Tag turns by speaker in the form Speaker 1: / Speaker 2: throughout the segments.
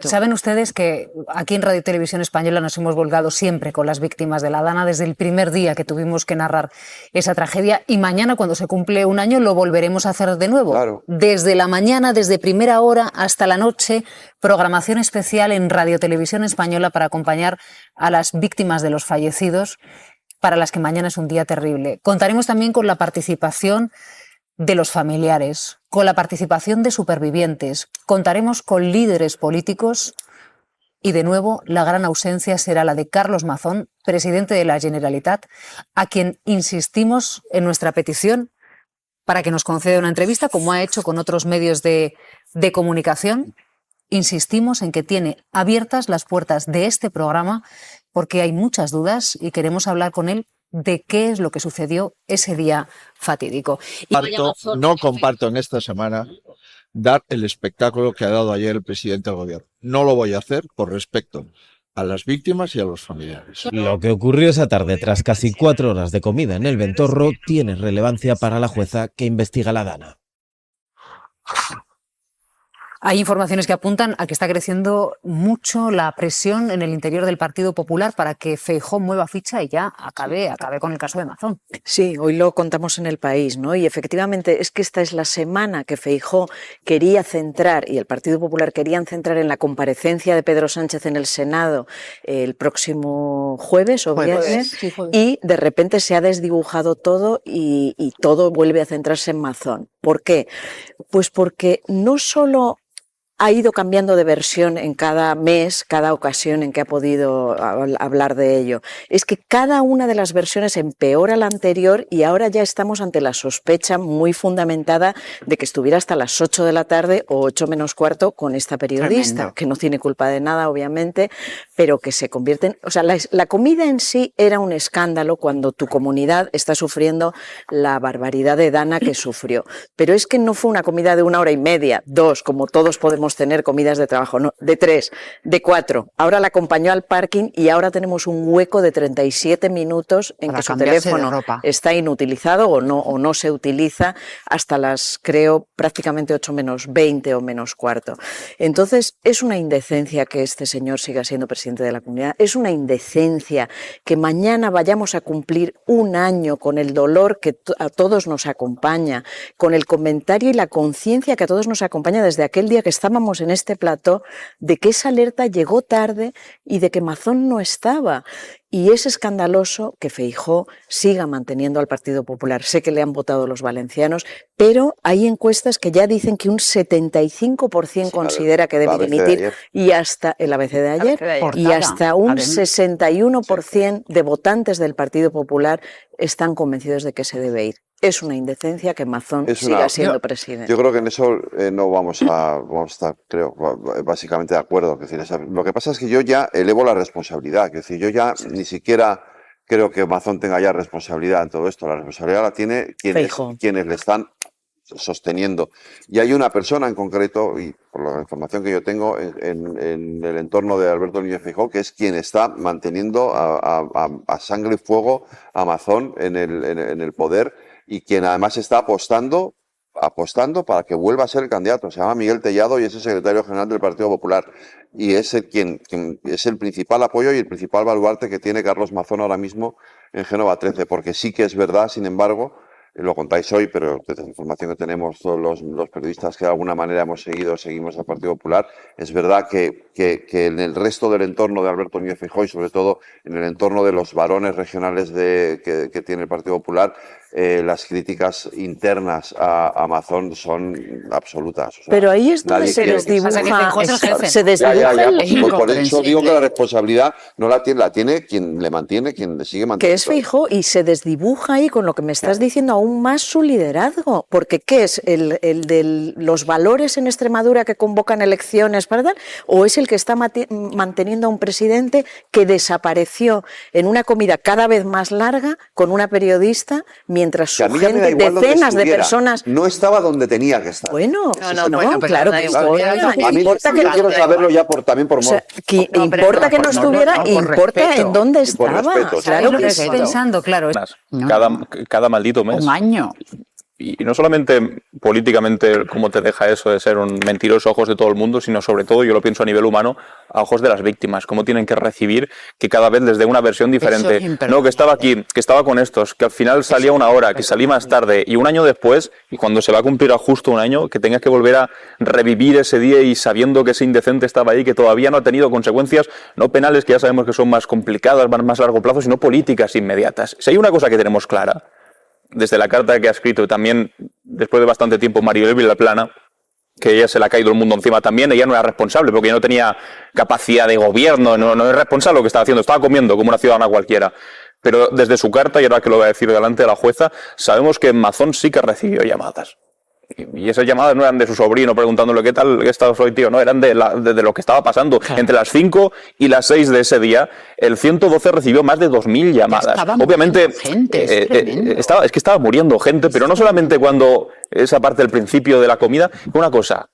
Speaker 1: momento.
Speaker 2: Saben ustedes que aquí en Radio Televisión Española nos hemos volcado siempre con las víctimas de la Dana desde el primer día que tuvimos que narrar esa tragedia, y mañana, cuando se cumple un año, lo volveremos a hacer de nuevo.
Speaker 3: Claro.
Speaker 2: Desde la mañana, desde primera hora hasta la noche, programación especial en Radio Televisión Española para acompañar a las víctimas de los fallecidos, para las que mañana es un día terrible. Contaremos también con la participación de los familiares, con la participación de supervivientes, contaremos con líderes políticos y, de nuevo, la gran ausencia será la de Carlos Mazón, presidente de la Generalitat, a quien insistimos en nuestra petición para que nos conceda una entrevista, como ha hecho con otros medios de comunicación. Insistimos en que tiene abiertas las puertas de este programa porque hay muchas dudas y queremos hablar con él de qué es lo que sucedió ese día fatídico.
Speaker 4: No comparto en esta semana dar el espectáculo que ha dado ayer el presidente del gobierno. No lo voy a hacer por respeto a las víctimas y a los familiares.
Speaker 5: Lo que ocurrió esa tarde, tras casi 4 horas de comida en el Ventorro, tiene relevancia para la jueza que investiga la Dana.
Speaker 2: Hay informaciones que apuntan a que está creciendo mucho la presión en el interior del Partido Popular para que Feijóo mueva ficha y ya acabe con el caso de Mazón.
Speaker 1: Sí, hoy lo contamos en El País, ¿no? Y efectivamente es que esta es la semana que Feijóo quería centrar, y el Partido Popular querían centrar en la comparecencia de Pedro Sánchez en el Senado el próximo jueves o viernes,
Speaker 2: sí, jueves.
Speaker 1: Y de repente se ha desdibujado todo y todo vuelve a centrarse en Mazón. ¿Por qué? Pues porque no solo ha ido cambiando de versión en cada mes, cada ocasión en que ha podido hablar de ello. Es que cada una de las versiones empeora la anterior y ahora ya estamos ante la sospecha muy fundamentada de que estuviera hasta las 8 de la tarde o 8 menos cuarto con esta periodista, tremendo, que no tiene culpa de nada, obviamente, pero que se convierte en... O sea, la comida en sí era un escándalo cuando tu comunidad está sufriendo la barbaridad de Dana que sufrió. Pero es que no fue una comida de 1 hora y media, 2, como todos podemos tener comidas de trabajo, no, de 3, de 4. Ahora la acompañó al parking y ahora tenemos un hueco de 37 minutos en que su teléfono está inutilizado o no se utiliza hasta las, creo, prácticamente 8 menos 20 o menos cuarto. Entonces, es una indecencia que este señor siga siendo presidente de la comunidad, es una indecencia que mañana vayamos a cumplir 1 año con el dolor que a todos nos acompaña, con el comentario y la conciencia que a todos nos acompaña desde aquel día que estábamos en este plató, de que esa alerta llegó tarde y de que Mazón no estaba. Y es escandaloso que Feijóo siga manteniendo al Partido Popular. Sé que le han votado los valencianos, pero hay encuestas que ya dicen que un 75% considera que debe dimitir, y hasta el ABC de ayer, y hasta un 61% de votantes del Partido Popular están convencidos de que se debe ir. Es una indecencia que Mazón siga siendo presidente.
Speaker 3: Yo creo que en eso no vamos a estar, creo, básicamente de acuerdo. Es decir, lo que pasa es que yo ya elevo la responsabilidad. Es decir, yo ya ni siquiera creo que Mazón tenga ya responsabilidad en todo esto. La responsabilidad la tiene quienes le están sosteniendo. Y hay una persona en concreto, y por la información que yo tengo en el entorno de Alberto Núñez Feijóo, que es quien está manteniendo a sangre y fuego a Mazón en el poder, y quien además está apostando para que vuelva a ser el candidato. Se llama Miguel Tellado y es el secretario general del Partido Popular. Y es quien es el principal apoyo y el principal baluarte que tiene Carlos Mazón ahora mismo en Génova 13. Porque sí que es verdad, sin embargo, lo contáis hoy, pero desde la información que tenemos todos los periodistas que de alguna manera seguimos al Partido Popular, es verdad que en el resto del entorno de Alberto Núñez Feijóo y sobre todo en el entorno de los varones regionales que tiene el Partido Popular, las críticas internas a Mazón son absolutas. O sea,
Speaker 1: pero ahí es donde se desdibuja. Se desdibuja
Speaker 3: por eso digo que la responsabilidad no la tiene quien le mantiene, quien le sigue manteniendo.
Speaker 1: Que es Feijóo, y se desdibuja ahí con lo que me estás diciendo aún más su liderazgo. Porque ¿qué es? ¿El de los valores en Extremadura que convocan elecciones para tal? ¿O es el que está manteniendo a un presidente que desapareció en una comida cada vez más larga con una periodista, mientras su gente, decenas de personas...
Speaker 3: No estaba donde tenía que estar.
Speaker 1: Bueno,
Speaker 2: bueno,
Speaker 1: claro que
Speaker 3: a mí yo quiero saberlo ya también por modo.
Speaker 1: Importa que no estuviera, importa en dónde estaba.
Speaker 3: Respeto,
Speaker 1: claro
Speaker 2: lo que estoy pensando, claro.
Speaker 6: Cada maldito mes.
Speaker 7: Un año.
Speaker 6: Y no solamente políticamente cómo te deja eso de ser un mentiroso a ojos de todo el mundo, sino sobre todo, yo lo pienso a nivel humano, a ojos de las víctimas, cómo tienen que recibir que cada vez les dé una versión diferente. No, que estaba aquí, que estaba con estos, que al final salía una hora, que salí más tarde, y un año después, y cuando se va a cumplir a justo un año, que tengas que volver a revivir ese día y sabiendo que ese indecente estaba ahí, que todavía no ha tenido consecuencias, no penales, que ya sabemos que son más complicadas, van más a largo plazo, sino políticas inmediatas. Si hay una cosa que tenemos clara, desde la carta que ha escrito, también después de bastante tiempo, Maribel Vilaplana, que ella se le ha caído el mundo encima también, ella no era responsable, porque ella no tenía capacidad de gobierno, no es responsable de lo que estaba haciendo, estaba comiendo como una ciudadana cualquiera. Pero desde su carta, y ahora que lo voy a decir delante de la jueza, sabemos que Mazón sí que recibió llamadas. Y esas llamadas no eran de su sobrino preguntándole qué tal, qué estado soy, tío, no, eran de lo que estaba pasando. Claro. Entre las 5 y las 6 de ese día, el 112 recibió más de 2.000 llamadas. Obviamente, es que estaba muriendo gente, pero no solamente cuando esa parte del principio de la comida. Una cosa,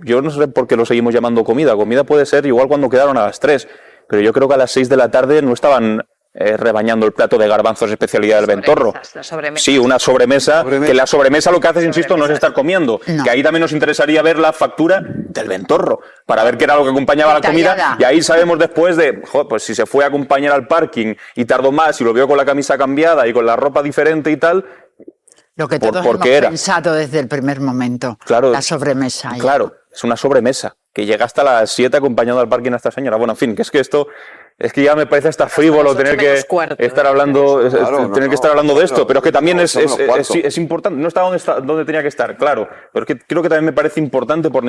Speaker 6: yo no sé por qué lo seguimos llamando comida. Comida puede ser igual cuando quedaron a las 3, pero yo creo que a las 6 de la tarde no estaban rebañando el plato de garbanzos especialidad del Ventorro. Sí, una sobremesa, que la sobremesa lo que hace, insisto, no es estar comiendo, que ahí también nos interesaría ver la factura del Ventorro, para ver qué era lo que acompañaba la comida, y ahí sabemos después de, joder, pues si se fue a acompañar al parking y tardó más y lo vio con la camisa cambiada y con la ropa diferente y tal,
Speaker 7: lo que todos hemos pensado desde el primer momento, claro, la sobremesa.
Speaker 6: Claro, es una sobremesa, que llega hasta las 7 acompañando al parking a esta señora. Bueno, en fin, que es que esto... Es que ya me parece hasta frívolo tener que estar hablando, que estar hablando de esto, pero es que también es importante. No está donde tenía que estar, claro, pero es que creo que también me parece importante por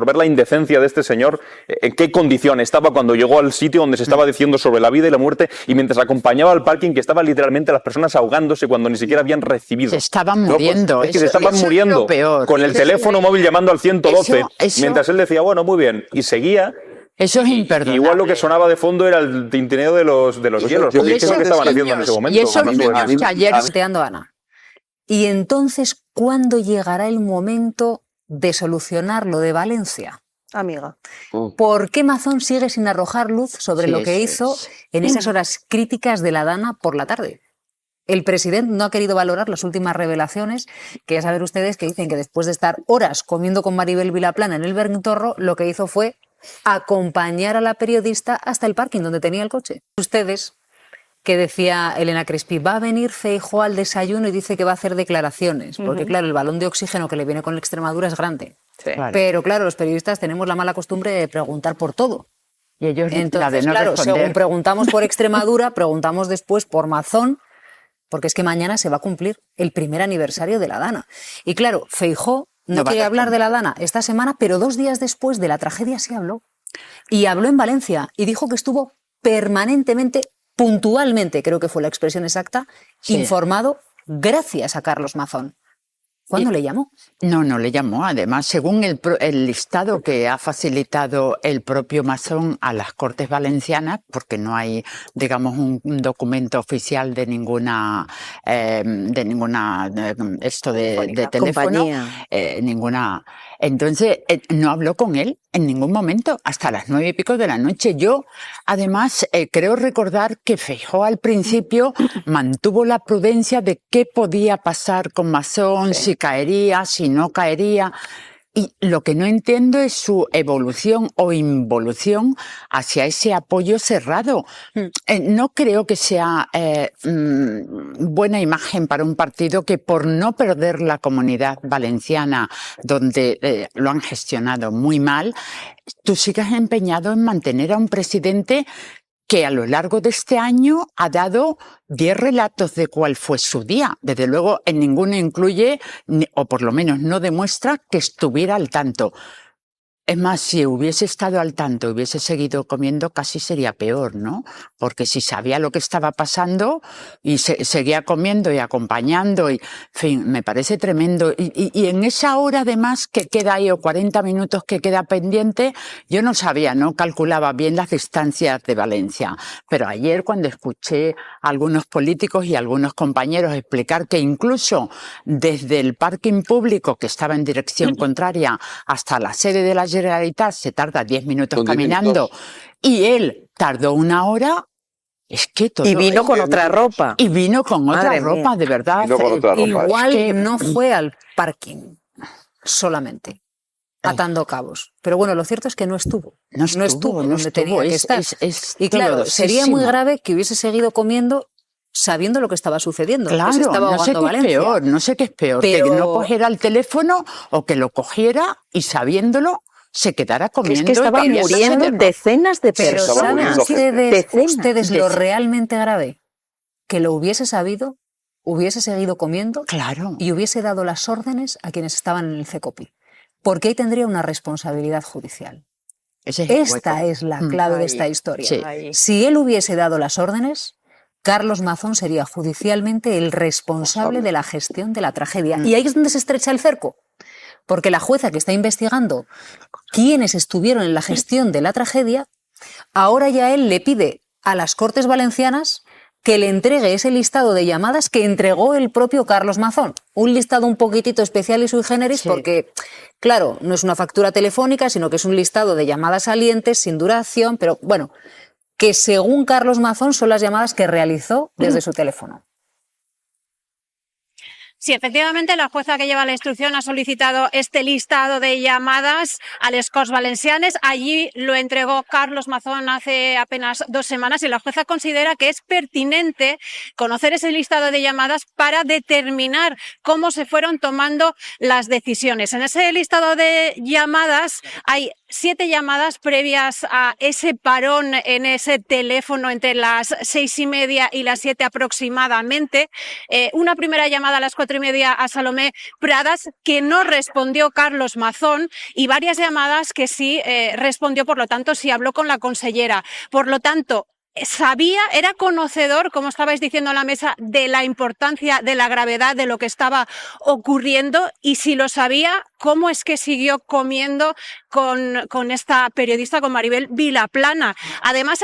Speaker 6: ver la indecencia de este señor, en qué condición estaba cuando llegó al sitio donde se estaba diciendo sobre la vida y la muerte, y mientras acompañaba al parking, que estaban literalmente las personas ahogándose cuando ni siquiera habían recibido.
Speaker 7: Se estaban muriendo.
Speaker 6: Es que se estaban muriendo con el teléfono móvil llamando al 112, mientras él decía, bueno, muy bien, y seguía.
Speaker 7: Eso es imperdonable.
Speaker 6: Igual lo que sonaba de fondo era el tintineo de los hielos. ¿Qué es lo que estaban haciendo en ese momento?
Speaker 7: Y esos niños que ayer...
Speaker 2: Ana. Y entonces, ¿cuándo llegará el momento de solucionar lo de Valencia?
Speaker 1: Amiga.
Speaker 2: ¿Por qué Mazón sigue sin arrojar luz sobre lo que hizo en esas horas críticas de la Dana por la tarde? El presidente no ha querido valorar las últimas revelaciones, que ya saben ustedes que dicen que después de estar horas comiendo con Maribel Vilaplana en el Ventorro, lo que hizo fue acompañar a la periodista hasta el parking donde tenía el coche. Ustedes, que decía Elena Crespi, va a venir Feijóo al desayuno y dice que va a hacer declaraciones, porque claro, el balón de oxígeno que le viene con la Extremadura es grande. Sí. Pero claro, los periodistas tenemos la mala costumbre de preguntar por todo.
Speaker 7: Y ellos
Speaker 2: entonces, claro, según preguntamos por Extremadura, preguntamos después por Mazón, porque es que mañana se va a cumplir el primer aniversario de la Dana. Y claro, Feijóo no quiere hablar de la Dana esta semana, pero 2 días después de la tragedia sí habló. Y habló en Valencia y dijo que estuvo permanentemente, puntualmente, creo que fue la expresión exacta, informado gracias a Carlos Mazón. ¿Cuándo le llamó?
Speaker 7: No le llamó. Además, según el listado que ha facilitado el propio Mazón a las Cortes Valencianas, porque no hay, digamos, un documento oficial de ninguna esto de teléfono, ninguna. Entonces, no habló con él en ningún momento, hasta las 9 y pico de la noche. Yo, además, creo recordar que Feijóo al principio mantuvo la prudencia de qué podía pasar con Mazón, si caería, si no caería. Y lo que no entiendo es su evolución o involución hacia ese apoyo cerrado. No creo que sea buena imagen para un partido que, por no perder la Comunidad Valenciana, donde lo han gestionado muy mal, tú sigas empeñado en mantener a un presidente que a lo largo de este año ha dado 10 relatos de cuál fue su día. Desde luego, en ninguno incluye, o por lo menos no demuestra, que estuviera al tanto. Es más, si hubiese estado al tanto, hubiese seguido comiendo, casi sería peor, ¿no? Porque si sabía lo que estaba pasando y seguía comiendo y acompañando, y, en fin, me parece tremendo. Y en esa hora, además, que queda ahí, o 40 minutos que queda pendiente, yo no sabía, no calculaba bien las distancias de Valencia. Pero ayer, cuando escuché a algunos políticos y a algunos compañeros explicar que incluso desde el parking público, que estaba en dirección contraria, hasta la sede de la Generalitat se tarda 10 minutos caminando, y él tardó 1 hora, Es que todo
Speaker 1: Y vino con otra ropa.
Speaker 7: Y vino con otra
Speaker 1: Madre
Speaker 7: ropa,
Speaker 1: mía.
Speaker 7: de verdad.
Speaker 3: Vino con otra ropa.
Speaker 2: Igual
Speaker 7: Es que-
Speaker 2: no fue al parking solamente, atando cabos. Pero bueno, lo cierto es que no estuvo.
Speaker 7: No estuvo, no
Speaker 2: donde tenía que
Speaker 7: estuvo.
Speaker 2: estar.
Speaker 7: Es
Speaker 2: Y claro, sería muy
Speaker 7: dolorosísimo.
Speaker 2: grave que hubiese seguido comiendo sabiendo lo que estaba sucediendo. que se
Speaker 7: Claro,
Speaker 2: estaba
Speaker 7: no sé
Speaker 2: ahogando
Speaker 7: qué es
Speaker 2: Valencia.
Speaker 7: peor, no sé qué es peor, que
Speaker 2: Pero-
Speaker 7: no cogiera el teléfono o que lo cogiera y sabiéndolo se quedara
Speaker 1: Que
Speaker 7: comiendo.
Speaker 1: es que
Speaker 7: y
Speaker 1: estaban
Speaker 7: bebiéndose
Speaker 1: muriendo
Speaker 7: de ropa.
Speaker 1: decenas de
Speaker 2: Pero
Speaker 3: Estaba
Speaker 2: ¿saben
Speaker 3: muriendo
Speaker 1: personas.
Speaker 3: gente.
Speaker 2: ustedes lo
Speaker 1: Decenas.
Speaker 2: realmente grave? Que lo hubiese sabido, hubiese seguido comiendo
Speaker 7: Claro.
Speaker 2: y hubiese dado las órdenes a quienes estaban en el CECOPI. Porque ahí tendría una responsabilidad judicial.
Speaker 7: Ese es el
Speaker 2: Esta
Speaker 7: hueco.
Speaker 2: es la clave de
Speaker 1: Ahí,
Speaker 2: esta historia.
Speaker 7: sí.
Speaker 1: Ahí.
Speaker 2: Si él hubiese dado las órdenes, Carlos Mazón sería judicialmente el responsable de la gestión de la tragedia. Y ahí es donde se estrecha el cerco. Porque la jueza que está investigando quiénes estuvieron en la gestión de la tragedia, ahora ya él le pide a las Cortes Valencianas que le entregue ese listado de llamadas que entregó el propio Carlos Mazón. Un listado un poquitito especial y sui generis
Speaker 7: Sí.
Speaker 2: porque, claro, no es una factura telefónica, sino que es un listado de llamadas salientes sin duración, pero bueno, que según Carlos Mazón son las llamadas que realizó desde su teléfono.
Speaker 8: Sí, efectivamente, la jueza que lleva la instrucción ha solicitado este listado de llamadas a les Corts Valencianes. Allí lo entregó Carlos Mazón hace apenas 2 semanas y la jueza considera que es pertinente conocer ese listado de llamadas para determinar cómo se fueron tomando las decisiones. En ese listado de llamadas hay 7 llamadas previas a ese parón en ese teléfono entre las 6:30 y las 7 aproximadamente. Una primera llamada a las 4:30 a Salomé Pradas que no respondió Carlos Mazón y varias llamadas que sí respondió, por lo tanto sí habló con la consellera. Por lo tanto, sabía, era conocedor, como estabais diciendo en la mesa, de la importancia, de la gravedad de lo que estaba ocurriendo y si lo sabía, ¿cómo es que siguió comiendo con esta periodista, con Maribel Vilaplana? Además,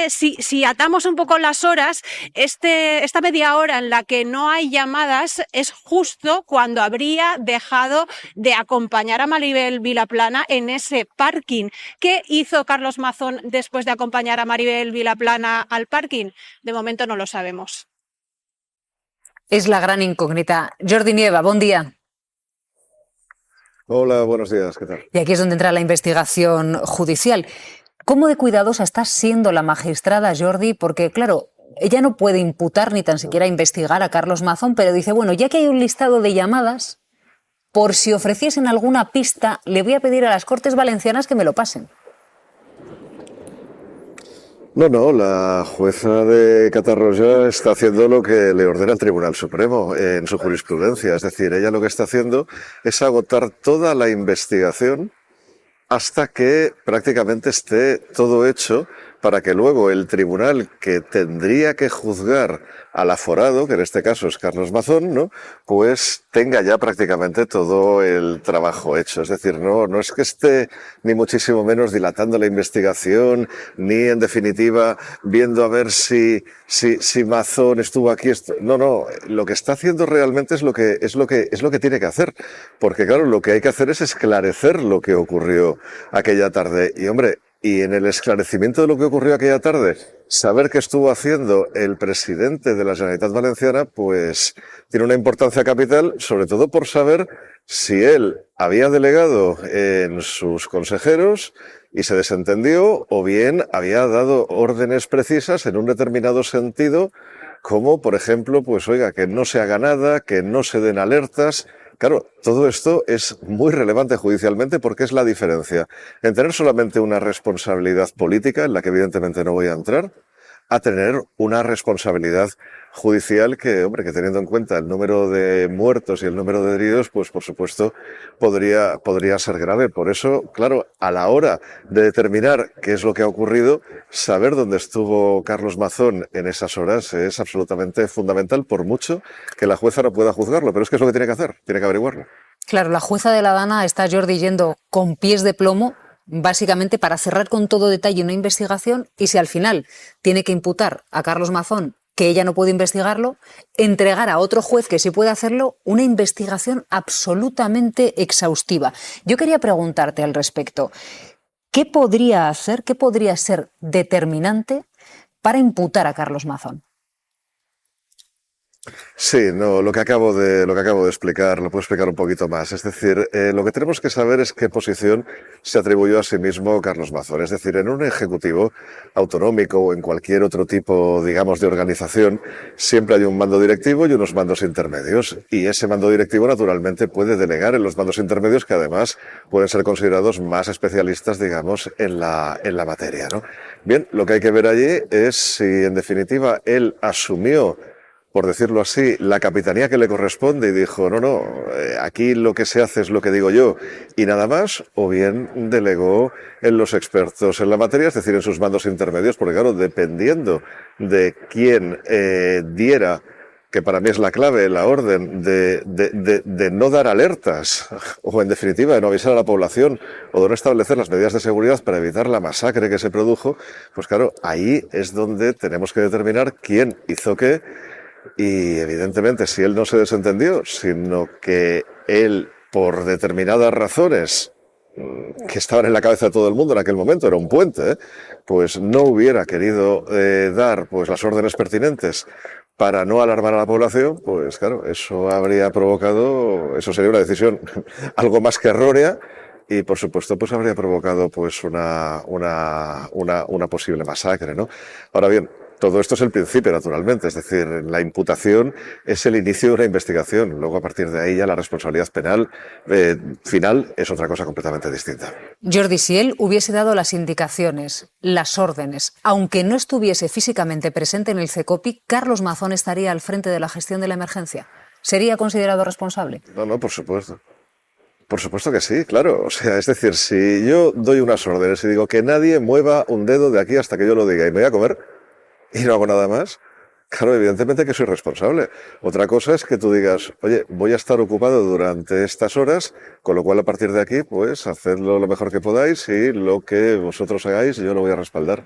Speaker 8: si atamos un poco las horas, esta media hora en la que no hay llamadas es justo cuando habría dejado de acompañar a Maribel Vilaplana en ese parking. ¿Qué hizo Carlos Mazón después de acompañar a Maribel Vilaplana al parking? De momento no lo sabemos.
Speaker 2: Es la gran incógnita. Jordi Nieva, buen día.
Speaker 9: Hola, buenos días, ¿qué tal?
Speaker 2: Y aquí es donde entra la investigación judicial. ¿Cómo de cuidadosa está siendo la magistrada, Jordi? Porque, claro, ella no puede imputar ni tan siquiera investigar a Carlos Mazón, pero dice, bueno, ya que hay un listado de llamadas, por si ofreciesen alguna pista, le voy a pedir a las Cortes Valencianas que me lo pasen.
Speaker 9: No, la jueza de Catarroja está haciendo lo que le ordena el Tribunal Supremo en su jurisprudencia. Es decir, ella lo que está haciendo es agotar toda la investigación hasta que prácticamente esté todo hecho para que luego el tribunal que tendría que juzgar al aforado, que en este caso es Carlos Mazón, ¿no?, pues tenga ya prácticamente todo el trabajo hecho. Es decir, no es que esté ni muchísimo menos dilatando la investigación, ni en definitiva viendo a ver si Mazón estuvo aquí. No, lo que está haciendo realmente es lo que tiene que hacer. Porque claro, lo que hay que hacer es esclarecer lo que ocurrió aquella tarde. Y hombre, y en el esclarecimiento de lo que ocurrió aquella tarde, saber qué estuvo haciendo el presidente de la Generalitat Valenciana, pues tiene una importancia capital, sobre todo por saber si él había delegado en sus consejeros y se desentendió, o bien había dado órdenes precisas en un determinado sentido, como por ejemplo, pues oiga, que no se haga nada, que no se den alertas. Claro, todo esto es muy relevante judicialmente porque es la diferencia en tener solamente una responsabilidad política, en la que evidentemente no voy a entrar, a tener una responsabilidad judicial que, hombre, que teniendo en cuenta el número de muertos y el número de heridos, pues por supuesto podría ser grave. Por eso, claro, a la hora de determinar qué es lo que ha ocurrido, saber dónde estuvo Carlos Mazón en esas horas es absolutamente fundamental, por mucho que la jueza no pueda juzgarlo. Pero es que es lo que tiene que hacer, tiene que averiguarlo.
Speaker 2: Claro, la jueza de la Dana está, Jordi, yendo con pies de plomo, básicamente para cerrar con todo detalle una investigación, y si al final tiene que imputar a Carlos Mazón que ella no puede investigarlo, entregar a otro juez que sí puede hacerlo una investigación absolutamente exhaustiva. Yo quería preguntarte al respecto, ¿qué podría hacer, qué podría ser determinante para imputar a Carlos Mazón?
Speaker 9: Sí, no, lo que acabo de explicar, lo puedo explicar un poquito más. Es decir, lo que tenemos que saber es qué posición se atribuyó a sí mismo Carlos Mazón. Es decir, en un ejecutivo autonómico o en cualquier otro tipo, digamos, de organización, siempre hay un mando directivo y unos mandos intermedios. Y ese mando directivo, naturalmente, puede delegar en los mandos intermedios, que además pueden ser considerados más especialistas, digamos, en la materia, ¿no? Bien, lo que hay que ver allí es si, en definitiva, él asumió, por decirlo así, la capitanía que le corresponde y dijo, no, aquí lo que se hace es lo que digo yo y nada más, o bien delegó en los expertos en la materia, es decir, en sus mandos intermedios, porque claro, dependiendo de quién diera, que para mí es la clave, la orden de no dar alertas o en definitiva de no avisar a la población o de no establecer las medidas de seguridad para evitar la masacre que se produjo, pues claro, ahí es donde tenemos que determinar quién hizo qué. Y evidentemente, si él no se desentendió, sino que él, por determinadas razones que estaban en la cabeza de todo el mundo en aquel momento, era un puente, pues no hubiera querido dar pues las órdenes pertinentes para no alarmar a la población, pues claro, eso habría provocado, eso sería una decisión algo más que errónea y por supuesto pues habría provocado pues una posible masacre, ¿no? Ahora bien, todo esto es el principio, naturalmente, es decir, la imputación es el inicio de una investigación. Luego, a partir de ahí, ya la responsabilidad penal final es otra cosa completamente distinta.
Speaker 2: Jordi, si él hubiese dado las indicaciones, las órdenes, aunque no estuviese físicamente presente en el CECOPI, ¿Carlos Mazón estaría al frente de la gestión de la emergencia? ¿Sería considerado responsable?
Speaker 9: No, por supuesto. Por supuesto que sí, claro. O sea, es decir, si yo doy unas órdenes y digo que nadie mueva un dedo de aquí hasta que yo lo diga y me voy a comer, y no hago nada más, claro, evidentemente que soy responsable. Otra cosa es que tú digas, oye, voy a estar ocupado durante estas horas, con lo cual a partir de aquí, pues, hacedlo lo mejor que podáis y lo que vosotros hagáis yo lo voy a respaldar.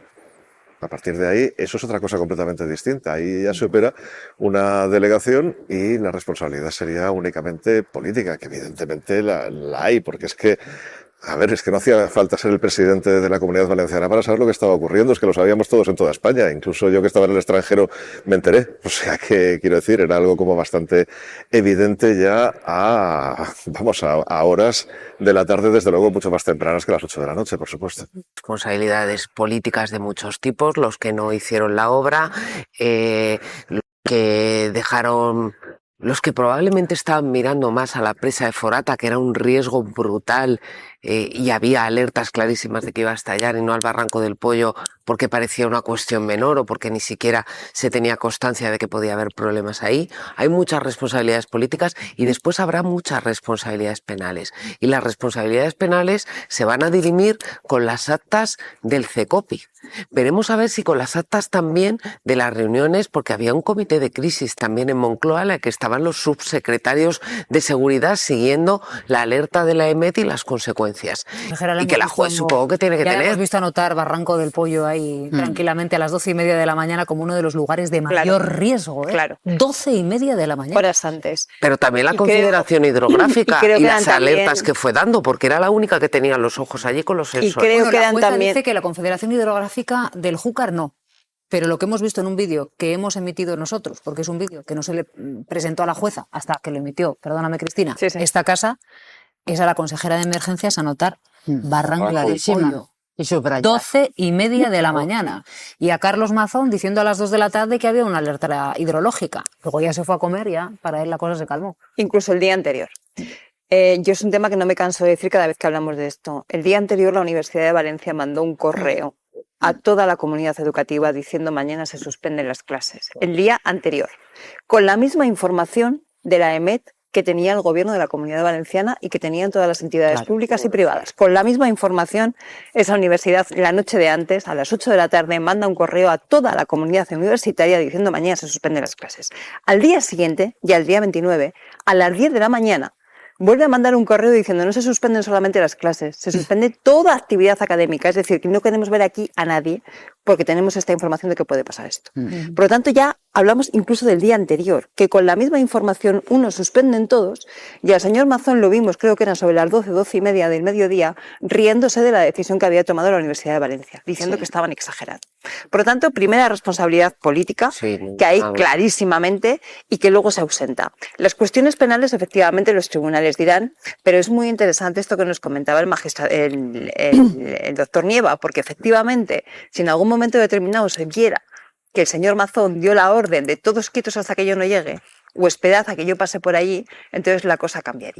Speaker 9: A partir de ahí, eso es otra cosa completamente distinta. Ahí ya se opera una delegación y la responsabilidad sería únicamente política, que evidentemente la hay, porque es que a ver, es que no hacía falta ser el presidente de la Comunidad Valenciana para saber lo que estaba ocurriendo, es que lo sabíamos todos en toda España, incluso yo que estaba en el extranjero me enteré, o sea que, quiero decir, era algo como bastante evidente ya a horas de la tarde, desde luego mucho más tempranas que las 8 de la noche, por supuesto.
Speaker 10: Responsabilidades políticas de muchos tipos, los que no hicieron la obra, los que dejaron... Los que probablemente estaban mirando más a la presa de Forata, que era un riesgo brutal y había alertas clarísimas de que iba a estallar y no al Barranco del Pollo porque parecía una cuestión menor o porque ni siquiera se tenía constancia de que podía haber problemas ahí. Hay muchas responsabilidades políticas y después habrá muchas responsabilidades penales. Y las responsabilidades penales se van a dirimir con las actas del CECOPI. Veremos a ver si con las actas también de las reuniones, porque había un comité de crisis también en Moncloa en la que estaban los subsecretarios de seguridad siguiendo la alerta de la EMET y las consecuencias. Y que la juez supongo que tiene que tener.
Speaker 2: Hemos visto anotar Barranco del Pollo ahí tranquilamente a las 12:30 de la mañana como uno de los lugares de mayor riesgo.
Speaker 11: Claro.
Speaker 2: 12:30 de la mañana.
Speaker 11: Horas antes.
Speaker 10: Pero también la Confederación Hidrográfica y las alertas que fue dando, porque era la única que tenía los ojos allí con los sensores.
Speaker 11: Y creo que
Speaker 2: la jueza
Speaker 11: también...
Speaker 2: dice que la Confederación Hidrográfica del Júcar no. Pero lo que hemos visto en un vídeo que hemos emitido nosotros, porque es un vídeo que no se le presentó a la jueza hasta que lo emitió, perdóname Cristina, esta casa, es a la consejera de emergencias anotar Barranco del Pollo. 12:30 de la mañana. Y a Carlos Mazón diciendo a las 2 de la tarde que había una alerta hidrológica. Luego ya se fue a comer, ya para él la cosa se calmó.
Speaker 11: Incluso el día anterior. Yo es un tema que no me canso de decir cada vez que hablamos de esto. El día anterior la Universidad de Valencia mandó un correo a toda la comunidad educativa diciendo mañana se suspenden las clases. El día anterior. Con la misma información de la EMET que tenía el gobierno de la Comunidad Valenciana y que tenían todas las entidades públicas y privadas. Con la misma información, esa universidad la noche de antes, a las 8 de la tarde, manda un correo a toda la comunidad universitaria diciendo mañana se suspenden las clases. Al día siguiente, ya el día 29, a las 10 de la mañana, vuelve a mandar un correo diciendo no se suspenden solamente las clases, se suspende toda actividad académica, es decir, que no queremos ver aquí a nadie porque tenemos esta información de que puede pasar esto. Por lo tanto, ya hablamos incluso del día anterior, que con la misma información unos suspenden todos, y al señor Mazón lo vimos, creo que eran sobre las 12:30 del mediodía, riéndose de la decisión que había tomado la Universidad de Valencia, diciendo que estaban exagerando. Por lo tanto, primera responsabilidad política, que hay clarísimamente y que luego se ausenta. Las cuestiones penales, efectivamente, los tribunales dirán, pero es muy interesante esto que nos comentaba el doctor Nieva, porque efectivamente, si en algún momento determinado se viera que el señor Mazón dio la orden de todos quietos hasta que yo no llegue, o esperad a que yo pase por allí, entonces la cosa cambiaría.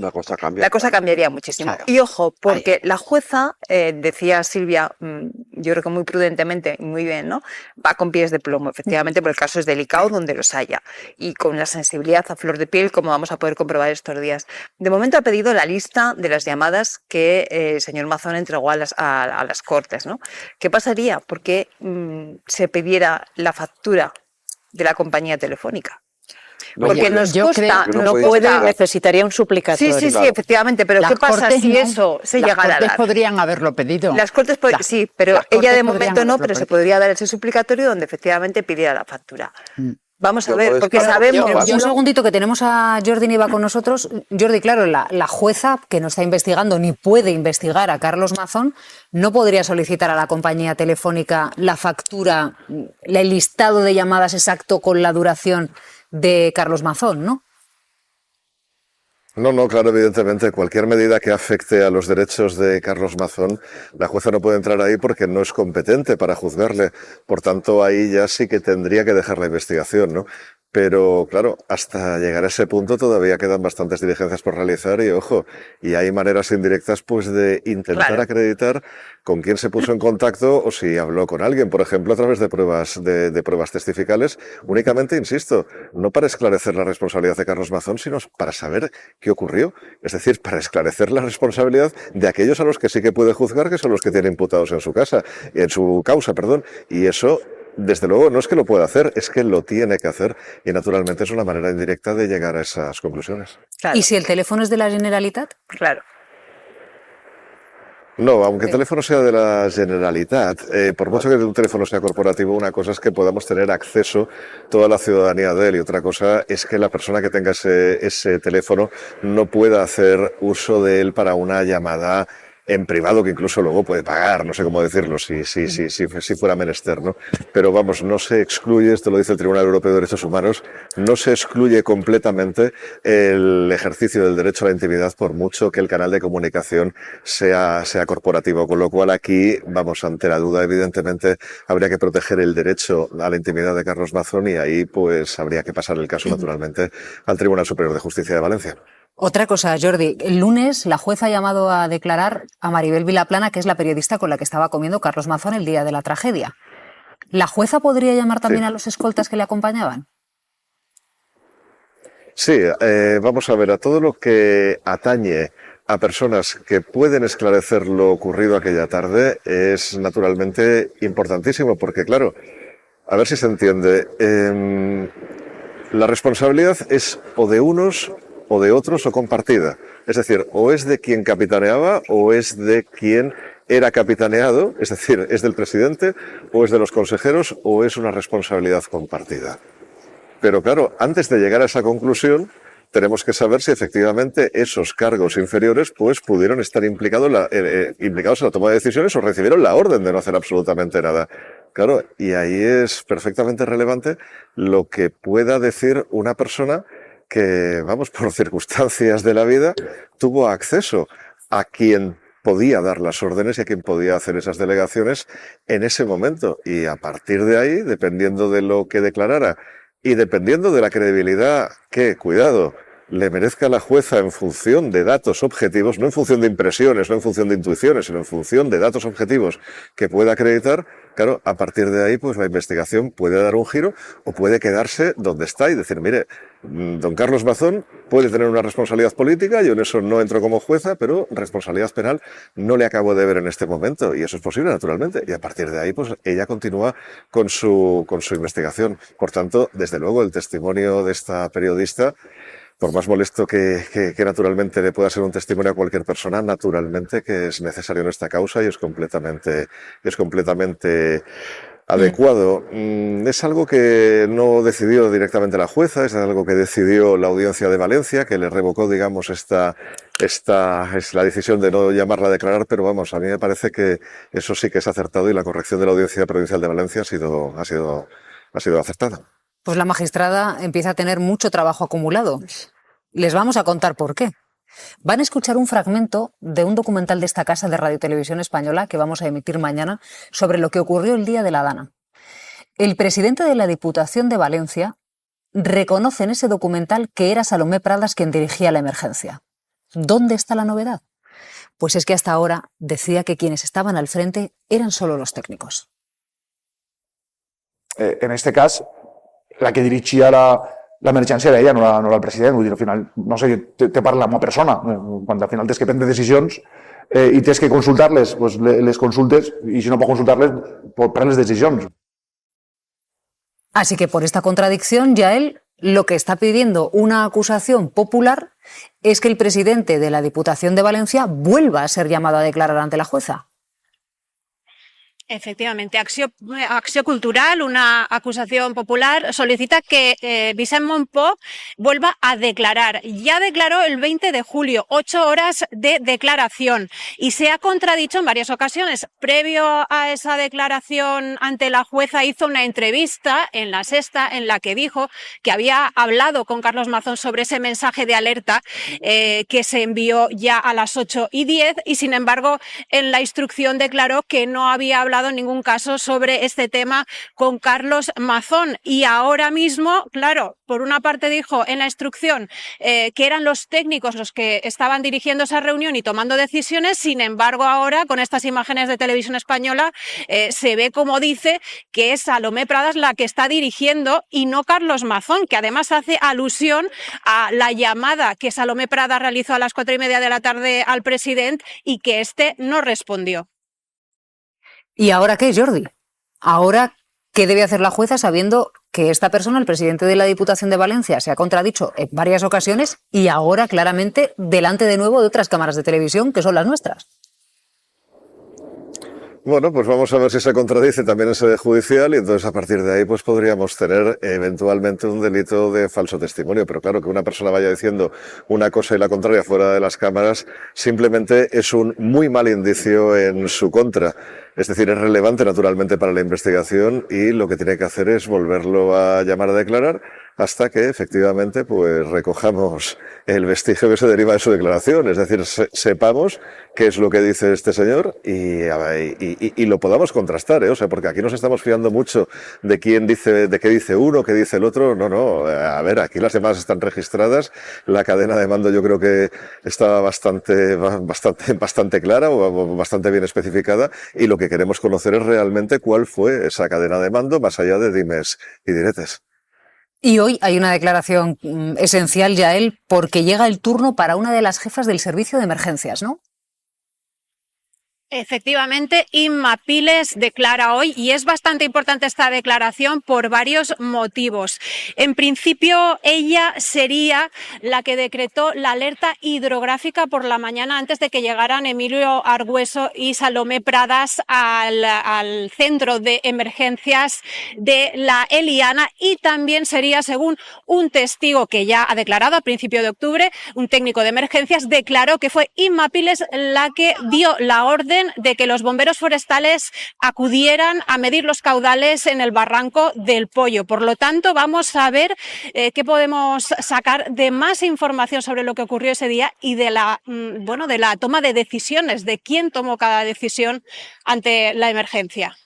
Speaker 3: La cosa
Speaker 11: cambiaría muchísimo.
Speaker 10: Claro.
Speaker 11: Y ojo, porque la jueza, decía Silvia, yo creo que muy prudentemente y muy bien, ¿no? Va con pies de plomo, efectivamente, porque el caso es delicado donde los haya. Y con la sensibilidad a flor de piel, como vamos a poder comprobar estos días. De momento ha pedido la lista de las llamadas que el señor Mazón entregó a las Cortes, ¿no? ¿Qué pasaría? Porque se pidiera la factura de la compañía telefónica. Porque nos cuesta,
Speaker 1: necesitaría un suplicatorio.
Speaker 11: Sí, efectivamente, pero ¿qué pasa si eso se llegara a dar?
Speaker 7: Las Cortes podrían haberlo pedido.
Speaker 11: Las Cortes, sí, pero ella de momento no, pero se podría dar ese suplicatorio donde efectivamente pidiera la factura. Vamos a ver, porque sabemos...
Speaker 2: Un segundito, que tenemos a Jordi Nieva con nosotros. Jordi, claro, la jueza que no está investigando ni puede investigar a Carlos Mazón no podría solicitar a la compañía telefónica la factura, el listado de llamadas exacto con la duración de Carlos Mazón, ¿no?
Speaker 9: No, claro, evidentemente, cualquier medida que afecte a los derechos de Carlos Mazón, la jueza no puede entrar ahí porque no es competente para juzgarle. Por tanto, ahí ya sí que tendría que dejar la investigación, ¿no? Pero, claro, hasta llegar a ese punto todavía quedan bastantes diligencias por realizar y, ojo, y hay maneras indirectas pues de intentar acreditar con quién se puso en contacto o si habló con alguien, por ejemplo, a través de pruebas de pruebas testificales, únicamente, insisto, no para esclarecer la responsabilidad de Carlos Mazón, sino para saber qué ocurrió, es decir, para esclarecer la responsabilidad de aquellos a los que sí que puede juzgar, que son los que tiene imputados en su causa, y eso... Desde luego, no es que lo pueda hacer, es que lo tiene que hacer y naturalmente es una manera indirecta de llegar a esas conclusiones.
Speaker 11: Claro.
Speaker 2: ¿Y si el teléfono es de la Generalitat?
Speaker 11: Claro.
Speaker 9: No, aunque el teléfono sea de la Generalitat, por mucho que un teléfono sea corporativo, una cosa es que podamos tener acceso toda la ciudadanía de él y otra cosa es que la persona que tenga ese teléfono no pueda hacer uso de él para una llamada en privado, que incluso luego puede pagar, no sé cómo decirlo, si fuera menester, ¿no? Pero vamos, no se excluye, esto lo dice el Tribunal Europeo de Derechos Humanos, no se excluye completamente el ejercicio del derecho a la intimidad por mucho que el canal de comunicación sea corporativo, con lo cual aquí, vamos, ante la duda, evidentemente, habría que proteger el derecho a la intimidad de Carlos Mazón y ahí, pues, habría que pasar el caso, naturalmente, al Tribunal Superior de Justicia de Valencia.
Speaker 2: Otra cosa, Jordi, el lunes la jueza ha llamado a declarar a Maribel Vilaplana, que es la periodista con la que estaba comiendo Carlos Mazón el día de la tragedia. ¿La jueza podría llamar también a los escoltas que le acompañaban?
Speaker 9: Sí, vamos a ver, a todo lo que atañe a personas que pueden esclarecer lo ocurrido aquella tarde es naturalmente importantísimo, porque claro, a ver si se entiende, la responsabilidad es o de unos o de otros o compartida. Es decir, o es de quien capitaneaba o es de quien era capitaneado, es decir, es del presidente o es de los consejeros o es una responsabilidad compartida. Pero claro, antes de llegar a esa conclusión, tenemos que saber si efectivamente esos cargos inferiores pues pudieron estar implicados en la toma de decisiones o recibieron la orden de no hacer absolutamente nada. Claro, y ahí es perfectamente relevante lo que pueda decir una persona que, vamos, por circunstancias de la vida, tuvo acceso a quien podía dar las órdenes y a quien podía hacer esas delegaciones en ese momento. Y a partir de ahí, dependiendo de lo que declarara y dependiendo de la credibilidad que, cuidado, le merezca a la jueza en función de datos objetivos, no en función de impresiones, no en función de intuiciones, sino en función de datos objetivos que pueda acreditar, claro, a partir de ahí, pues la investigación puede dar un giro o puede quedarse donde está y decir, mire, don Carlos Mazón puede tener una responsabilidad política, yo en eso no entro como jueza, pero responsabilidad penal no le acabo de ver en este momento y eso es posible, naturalmente. Y a partir de ahí, pues ella continúa con su investigación. Por tanto, desde luego, el testimonio de esta periodista, por más molesto que naturalmente le pueda ser un testimonio a cualquier persona, naturalmente que es necesario en esta causa y es completamente adecuado. Es algo que no decidió directamente la jueza, es algo que decidió la Audiencia de Valencia, que le revocó, digamos, esta es la decisión de no llamarla a declarar, pero vamos, a mí me parece que eso sí que es acertado y la corrección de la Audiencia Provincial de Valencia ha sido acertada.
Speaker 2: Pues la magistrada empieza a tener mucho trabajo acumulado. Les vamos a contar por qué. Van a escuchar un fragmento de un documental de esta casa de Radio Televisión Española que vamos a emitir mañana sobre lo que ocurrió el día de la Dana. El presidente de la Diputación de Valencia reconoce en ese documental que era Salomé Pradas quien dirigía la emergencia. ¿Dónde está la novedad? Pues es que hasta ahora decía que quienes estaban al frente eran solo los técnicos.
Speaker 12: En este cas, la que dirigia l'emergència era ella, no era el president. Vull dir, al final, no sé, te parla amb una persona. Quan al final tens que prendre decisions i tens que consultar-les, doncs les consultes, i si no pots consultar-les, prendre les decisions.
Speaker 2: Así que por esta contradicción, Yael lo que está pidiendo una acusación popular es que el presidente de la Diputación de Valencia vuelva a ser llamado a declarar ante la jueza.
Speaker 8: Efectivamente, Acció Cultural, una acusación popular, solicita que Vicent Montpó vuelva a declarar. Ya declaró el 20 de julio, 8 horas de declaración, y se ha contradicho en varias ocasiones. Previo a esa declaración ante la jueza hizo una entrevista en La Sexta en la que dijo que había hablado con Carlos Mazón sobre ese mensaje de alerta que se envió ya a las 8:10, y sin embargo en la instrucción declaró que no había hablado en ningún caso sobre este tema con Carlos Mazón. Y ahora mismo, claro, por una parte dijo en la instrucción que eran los técnicos los que estaban dirigiendo esa reunión y tomando decisiones. Sin embargo, ahora con estas imágenes de Televisión Española se ve como dice que es Salomé Pradas la que está dirigiendo y no Carlos Mazón, que además hace alusión a la llamada que Salomé Pradas realizó a las 4:30 de la tarde al presidente y que este no respondió.
Speaker 2: ¿Y ahora qué, Jordi? ¿Ahora qué debe hacer la jueza sabiendo que esta persona, el presidente de la Diputación de Valencia, se ha contradicho en varias ocasiones y ahora claramente delante de nuevo de otras cámaras de televisión que son las nuestras?
Speaker 9: Bueno, pues vamos a ver si se contradice también en sede judicial y entonces a partir de ahí pues podríamos tener eventualmente un delito de falso testimonio. Pero claro, que una persona vaya diciendo una cosa y la contraria fuera de las cámaras simplemente es un muy mal indicio en su contra. Es decir, es relevante naturalmente para la investigación y lo que tiene que hacer es volverlo a llamar a declarar hasta que efectivamente pues recojamos el vestigio que se deriva de su declaración. Es decir, sepamos qué es lo que dice este señor y lo podamos contrastar, ¿eh? O sea, porque aquí nos estamos fiando mucho de quién dice, de qué dice uno, qué dice el otro. No, a ver, aquí las demás están registradas. La cadena de mando yo creo que está bastante clara o bastante bien especificada y lo que queremos conocer es realmente cuál fue esa cadena de mando más allá de dimes y diretes.
Speaker 2: Y hoy hay una declaración esencial, Yael, porque llega el turno para una de las jefas del servicio de emergencias, ¿no?
Speaker 8: Efectivamente, Inma Piles declara hoy y es bastante importante esta declaración por varios motivos. En principio, ella sería la que decretó la alerta hidrográfica por la mañana antes de que llegaran Emilio Argüeso y Salomé Pradas al centro de emergencias de la Eliana, y también sería, según un testigo que ya ha declarado a principio de octubre, un técnico de emergencias, declaró que fue Inma Piles la que dio la orden de que los bomberos forestales acudieran a medir los caudales en el barranco del Pollo. Por lo tanto, vamos a ver qué podemos sacar de más información sobre lo que ocurrió ese día y de la toma de decisiones, de quién tomó cada decisión ante la emergencia.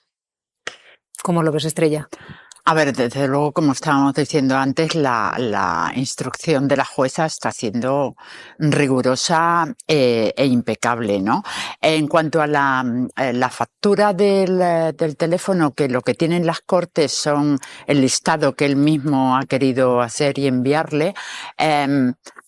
Speaker 2: ¿Cómo lo ves, Estrella?
Speaker 7: A ver, desde luego, como estábamos diciendo antes, la instrucción de la jueza está siendo rigurosa e impecable, ¿no? En cuanto a la factura del teléfono, que lo que tienen las Cortes son el listado que él mismo ha querido hacer y enviarle,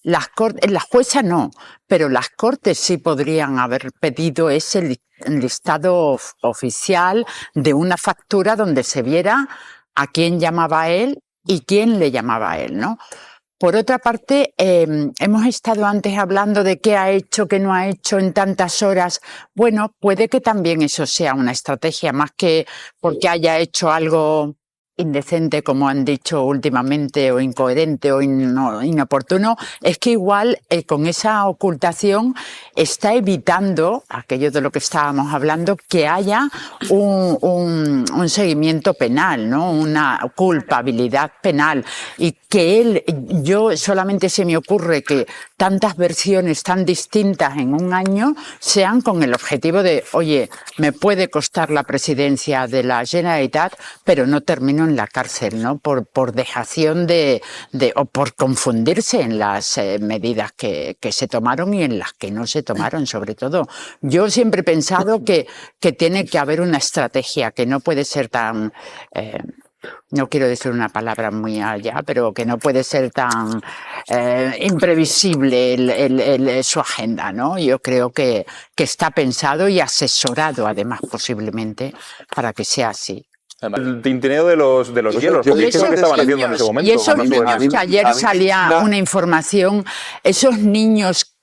Speaker 7: la jueza no, pero las Cortes sí podrían haber pedido ese listado oficial de una factura donde se viera a quién llamaba él y quién le llamaba a él, ¿no? por otra parte, hemos estado antes hablando de qué ha hecho, qué no ha hecho en tantas horas. Bueno, puede que también eso sea una estrategia, más que porque haya hecho algo indecente, como han dicho últimamente, o incoherente o inoportuno, es que igual con esa ocultación está evitando, aquello de lo que estábamos hablando, que haya un seguimiento penal, ¿no? Una culpabilidad penal, y que yo solamente se me ocurre que tantas versiones tan distintas en un año sean con el objetivo de, oye, me puede costar la presidencia de la Generalitat, pero no termino en la cárcel, ¿no? Por dejación o por confundirse en las medidas que se tomaron y en las que no se tomaron, sobre todo. Yo siempre he pensado que tiene que haber una estrategia, que no puede ser tan... no quiero decir una palabra muy allá, pero que no puede ser tan imprevisible su agenda, ¿no? Yo creo que está pensado y asesorado, además, posiblemente, para que sea así.
Speaker 6: El tintineo de los hielos, ¿qué es lo que estaban haciendo en ese momento?
Speaker 7: Y esos niños que ayer salía una información, esos niños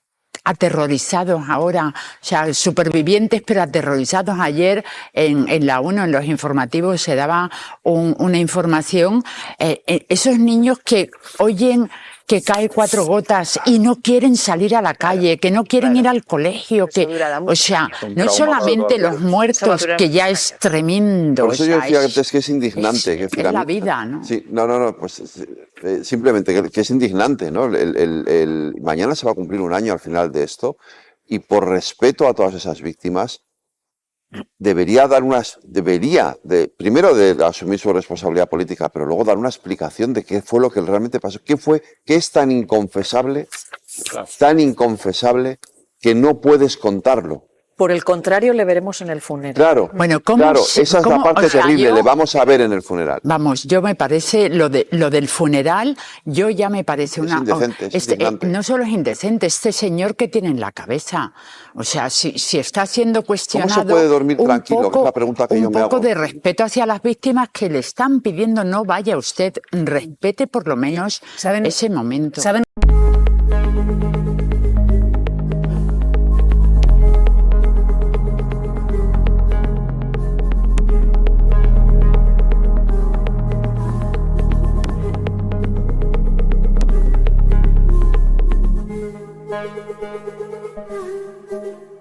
Speaker 7: aterrorizados ahora, o sea, supervivientes pero aterrorizados. Ayer en la 1, en los informativos, se daba una información, esos niños que oyen que cae 4 gotas y no quieren salir a la calle, que no quieren ir al colegio, o sea, no solamente los muertos, que ya es tremendo.
Speaker 3: Por eso yo decía antes que es indignante.
Speaker 7: Es la vida, ¿no?
Speaker 3: Sí, no, pues simplemente que es indignante, ¿no? Mañana se va a cumplir un año al final de esto, y por respeto a todas esas víctimas, primero de asumir su responsabilidad política, pero luego dar una explicación de qué fue lo que realmente pasó, qué es tan inconfesable, que no puedes contarlo.
Speaker 1: Por el contrario, le veremos en el funeral.
Speaker 3: Claro,
Speaker 7: bueno,
Speaker 3: esa es la parte terrible, le vamos a ver en el funeral.
Speaker 7: Vamos, yo me parece, lo del funeral, yo ya me parece
Speaker 3: es indecente,
Speaker 7: no solo es indecente, este señor que tiene en la cabeza, o sea, si está siendo cuestionado...
Speaker 3: ¿Cómo se puede dormir tranquilo? Que es la pregunta que yo me hago.
Speaker 7: Un poco de respeto hacia las víctimas que le están pidiendo, no vaya usted, respete por lo menos ese momento.
Speaker 2: ¿Saben?
Speaker 13: Thank you.